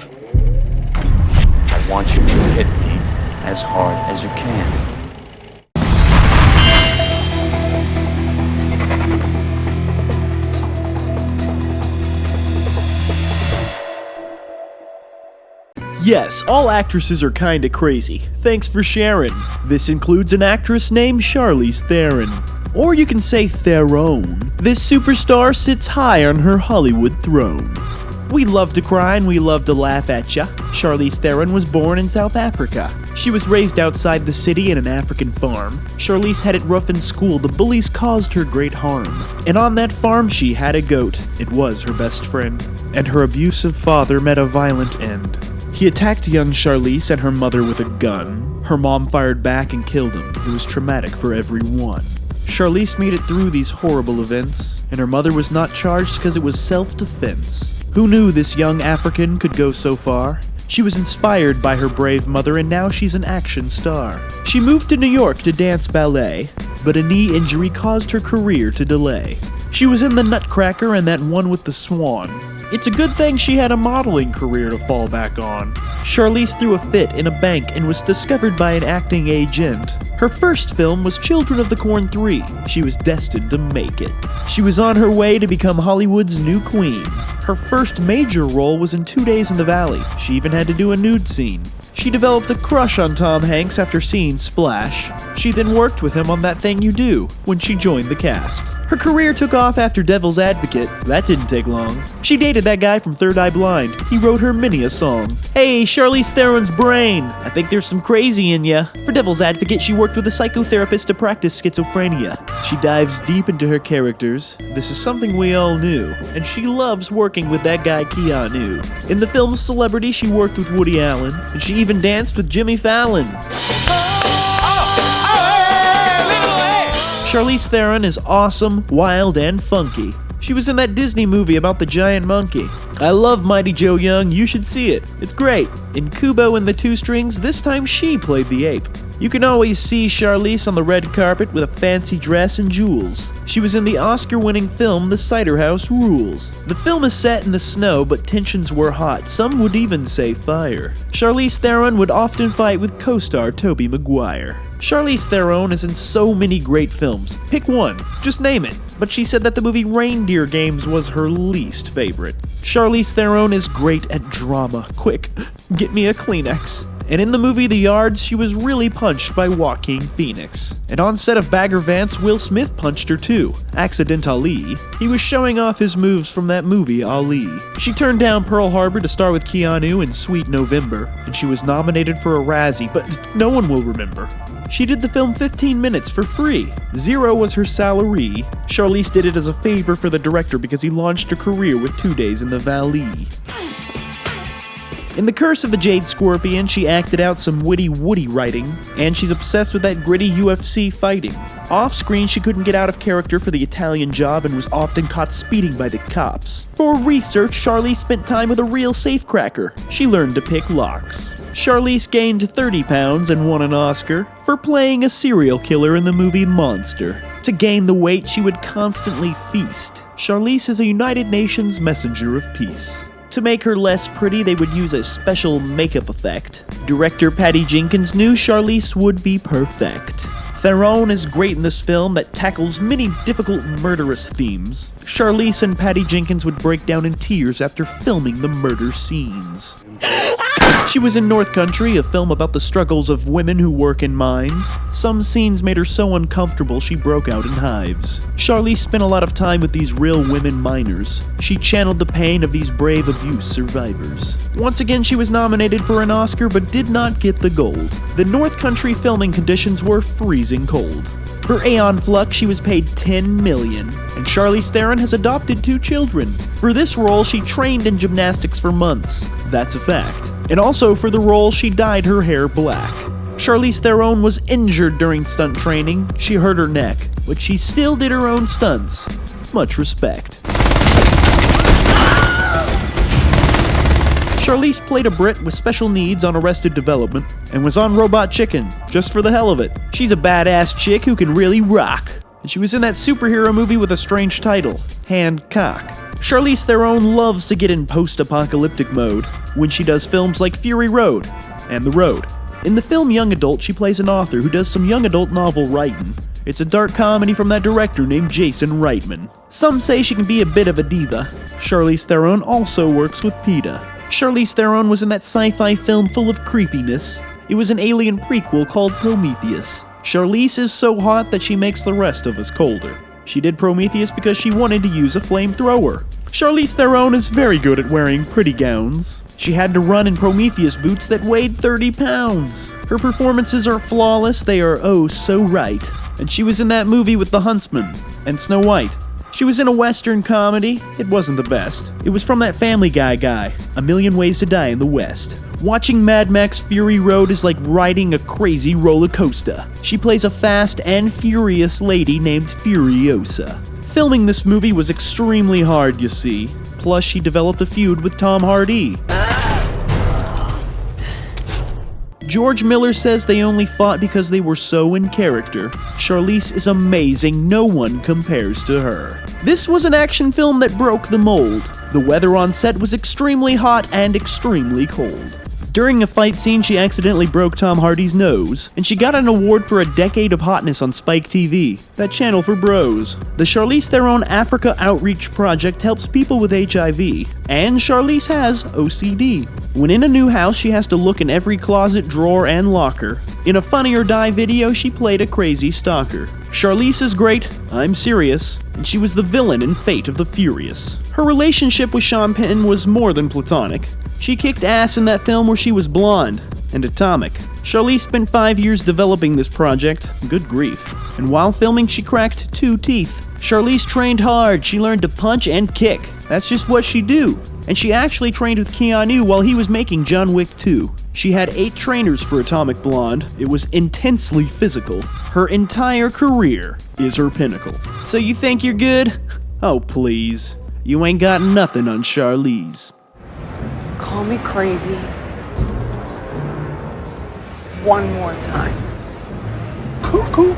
I want you to hit me as hard as you can. Yes, all actresses are kinda crazy. Thanks for sharing. This includes an actress named Charlize Theron. Or you can say Theron. This superstar sits high on her Hollywood throne. We love to cry and we love to laugh at ya. Charlize Theron was born in South Africa. She was raised outside the city in an African farm. Charlize had it rough in school, the bullies caused her great harm. And on that farm she had a goat, it was her best friend. And her abusive father met a violent end. He attacked young Charlize and her mother with a gun. Her mom fired back and killed him. It was traumatic for everyone. Charlize made it through these horrible events, and her mother was not charged because it was self-defense. Who knew this young African could go so far? She was inspired by her brave mother, and now she's an action star. She moved to New York to dance ballet, but a knee injury caused her career to delay. She was in The Nutcracker and that one with the swan. It's a good thing she had a modeling career to fall back on. Charlize threw a fit in a bank and was discovered by an acting agent. Her first film was Children of the Corn 3. She was destined to make it. She was on her way to become Hollywood's new queen. Her first major role was in 2 Days in the Valley. She even had to do a nude scene. She developed a crush on Tom Hanks after seeing Splash. She then worked with him on That Thing You Do when she joined the cast. Her career took off after Devil's Advocate. That didn't take long. She dated that guy from Third Eye Blind. He wrote her many a song. Hey, Charlize Theron's brain. I think there's some crazy in ya. For Devil's Advocate, she worked with a psychotherapist to practice schizophrenia. She dives deep into her characters. This is something we all knew. And she loves working with that guy Keanu. In the film Celebrity, she worked with Woody Allen. And she even danced with Jimmy Fallon. Charlize Theron is awesome, wild, and funky. She was in that Disney movie about the giant monkey. I love Mighty Joe Young, you should see it. It's great. In Kubo and the Two Strings, this time she played the ape. You can always see Charlize on the red carpet with a fancy dress and jewels. She was in the Oscar-winning film The Cider House Rules. The film is set in the snow, but tensions were hot. Some would even say fire. Charlize Theron would often fight with co-star Tobey Maguire. Charlize Theron is in so many great films. Pick one. Just name it. But she said that the movie Reindeer Games was her least favorite. Charlize Theron is great at drama. Quick, get me a Kleenex. And in the movie The Yards, she was really punched by Joaquin Phoenix. And on set of Bagger Vance, Will Smith punched her too, accidentally. He was showing off his moves from that movie, Ali. She turned down Pearl Harbor to star with Keanu in Sweet November, and she was nominated for a Razzie, but no one will remember. She did the film 15 minutes for free. $0 was her salary. Charlize did it as a favor for the director because he launched her career with 2 Days in the Valley. In The Curse of the Jade Scorpion, she acted out some witty Woody writing, and she's obsessed with that gritty UFC fighting. Off-screen, she couldn't get out of character for the Italian Job and was often caught speeding by the cops. For research, Charlize spent time with a real safecracker. She learned to pick locks. Charlize gained 30 pounds and won an Oscar for playing a serial killer in the movie Monster. To gain the weight, she would constantly feast. Charlize is a United Nations messenger of peace. To make her less pretty, they would use a special makeup effect. Director Patty Jenkins knew Charlize would be perfect. Theron is great in this film that tackles many difficult murderous themes. Charlize and Patty Jenkins would break down in tears after filming the murder scenes. She was in North Country, a film about the struggles of women who work in mines. Some scenes made her so uncomfortable she broke out in hives. Charlize spent a lot of time with these real women miners. She channeled the pain of these brave abuse survivors. Once again, she was nominated for an Oscar but did not get the gold. The North Country filming conditions were freezing cold. For Aeon Flux, she was paid $10 million, and Charlize Theron has adopted 2 children. For this role, she trained in gymnastics for months. That's a fact. And also for the role, she dyed her hair black. Charlize Theron was injured during stunt training. She hurt her neck, but she still did her own stunts. Much respect. Charlize played a Brit with special needs on Arrested Development and was on Robot Chicken, just for the hell of it. She's a badass chick who can really rock. and she was in that superhero movie with a strange title, Hancock. Charlize Theron loves to get in post-apocalyptic mode when she does films like Fury Road and The Road. In the film Young Adult, she plays an author who does some young adult novel writing. It's a dark comedy from that director named Jason Reitman. Some say she can be a bit of a diva. Charlize Theron also works with PETA. Charlize Theron was in that sci-fi film full of creepiness. It was an alien prequel called Prometheus. Charlize is so hot that she makes the rest of us colder. She did Prometheus because she wanted to use a flamethrower. Charlize Theron is very good at wearing pretty gowns. She had to run in Prometheus boots that weighed 30 pounds. Her performances are flawless, they are oh so right. And she was in that movie with the Huntsman and Snow White. She was in a Western comedy. It wasn't the best. It was from that Family guy, A Million Ways to Die in the West. Watching Mad Max Fury Road is like riding a crazy roller coaster. She plays a fast and furious lady named Furiosa. Filming this movie was extremely hard, you see. Plus, she developed a feud with Tom Hardy. George Miller says they only fought because they were so in character. Charlize is amazing, no one compares to her. This was an action film that broke the mold. The weather on set was extremely hot and extremely cold. During a fight scene, she accidentally broke Tom Hardy's nose, and she got an award for a decade of hotness on Spike TV, that channel for bros. The Charlize Theron Africa Outreach Project helps people with HIV, and Charlize has OCD. When in a new house, she has to look in every closet, drawer, and locker. In a Funny or Die video, she played a crazy stalker. Charlize is great, I'm serious, and she was the villain in Fate of the Furious. Her relationship with Sean Penn was more than platonic. She kicked ass in that film where she was blonde and atomic. Charlize spent 5 years developing this project, good grief. And while filming, she cracked 2 teeth. Charlize trained hard, she learned to punch and kick. That's just what she do. And she actually trained with Keanu while he was making John Wick 2. She had 8 trainers for Atomic Blonde. It was intensely physical. Her entire career is her pinnacle. So you think you're good? Oh please. You ain't got nothing on Charlize. Call me crazy one more time. Cuckoo.